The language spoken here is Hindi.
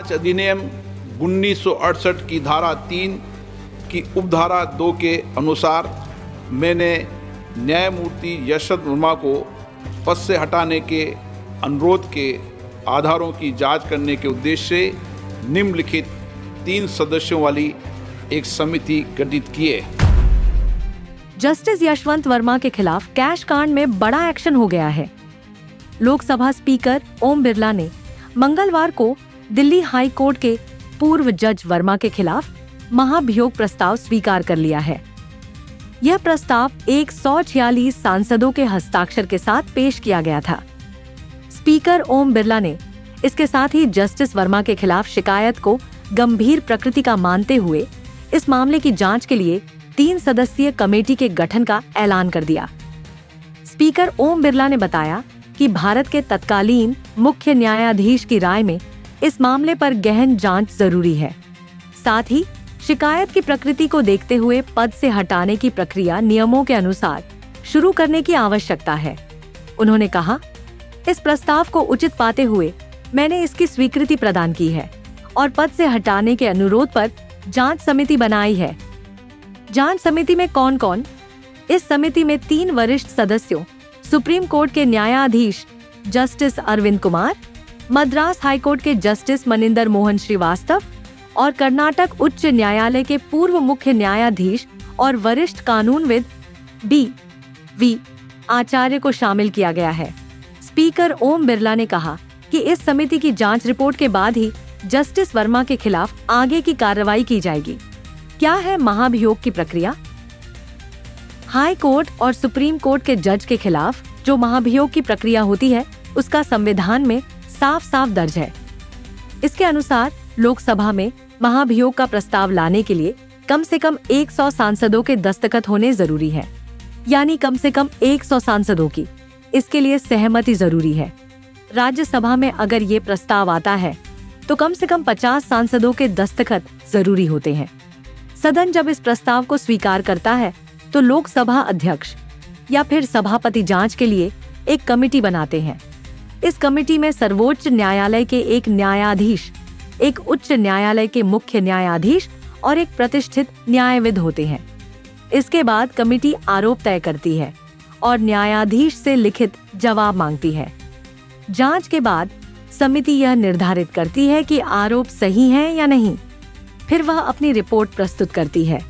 जांच अधिनियम 1968 की धारा 3 की उपधारा 2 के अनुसार मैंने न्यायमूर्ति यशवंत वर्मा को पद से हटाने के अनुरोध के आधारों की जांच करने के उद्देश्य से निम्नलिखित 3 सदस्यों वाली एक समिति गठित की है। जस्टिस यशवंत वर्मा के खिलाफ कैश कांड में बड़ा एक्शन हो गया है। लोकसभा स्पीकर ओम बिरला ने मंगलवार को दिल्ली हाई कोर्ट के पूर्व जज वर्मा के खिलाफ महाभियोग प्रस्ताव स्वीकार कर लिया है। यह प्रस्ताव 146 सांसदों के हस्ताक्षर के साथ पेश किया गया था। स्पीकर ओम बिरला ने इसके साथ ही जस्टिस वर्मा के खिलाफ शिकायत को गंभीर प्रकृति का मानते हुए इस मामले की जांच के लिए 3 सदस्यीय कमेटी के गठन का ऐलान कर दिया। स्पीकर ओम बिरला ने बताया कि भारत के तत्कालीन मुख्य न्यायाधीश की राय में इस मामले पर गहन जांच जरूरी है। साथ ही शिकायत की प्रकृति को देखते हुए पद से हटाने की प्रक्रिया नियमों के अनुसार शुरू करने की आवश्यकता है। उन्होंने कहा, इस प्रस्ताव को उचित पाते हुए मैंने इसकी स्वीकृति प्रदान की है और पद से हटाने के अनुरोध पर जांच समिति बनाई है। जांच समिति में कौन कौन? इस समिति में 3 वरिष्ठ सदस्यों, सुप्रीम कोर्ट के न्यायाधीश justice Arvind Kumar, Madras high court के जस्टिस मनिंदर मोहन श्रीवास्तव और कर्नाटक उच्च न्यायालय के पूर्व मुख्य न्यायाधीश और वरिष्ठ कानूनविद B.V. आचार्य को शामिल किया गया है। स्पीकर ओम बिरला ने कहा कि इस समिति की जांच रिपोर्ट के बाद ही जस्टिस वर्मा के खिलाफ आगे की कार्रवाई की जाएगी। क्या है महाभियोग की प्रक्रिया? हाई कोर्ट और सुप्रीम कोर्ट के जज के खिलाफ जो महाभियोग की प्रक्रिया होती है उसका संविधान में साफ साफ दर्ज है। इसके अनुसार लोकसभा में महाभियोग का प्रस्ताव लाने के लिए कम से कम 100 सांसदों के दस्तखत होने जरूरी है, यानी कम से कम 100 सांसदों की। इसके लिए सहमति जरूरी है। राज्यसभा में अगर ये प्रस्ताव आता है तो कम से कम 50 सांसदों के दस्तखत जरूरी होते हैं। सदन जब इस प्रस्ताव को स्वीकार करता है तो लोकसभा अध्यक्ष या फिर सभापति जांच के लिए एक कमेटी बनाते हैं। इस कमेटी में सर्वोच्च न्यायालय के एक न्यायाधीश, एक उच्च न्यायालय के मुख्य न्यायाधीश और एक प्रतिष्ठित न्यायविद होते हैं। इसके बाद कमेटी आरोप तय करती है और न्यायाधीश से लिखित जवाब मांगती है। जांच के बाद समिति यह निर्धारित करती है कि आरोप सही हैं या नहीं। फिर वह अपनी रिपोर्ट प्रस्तुत करती है।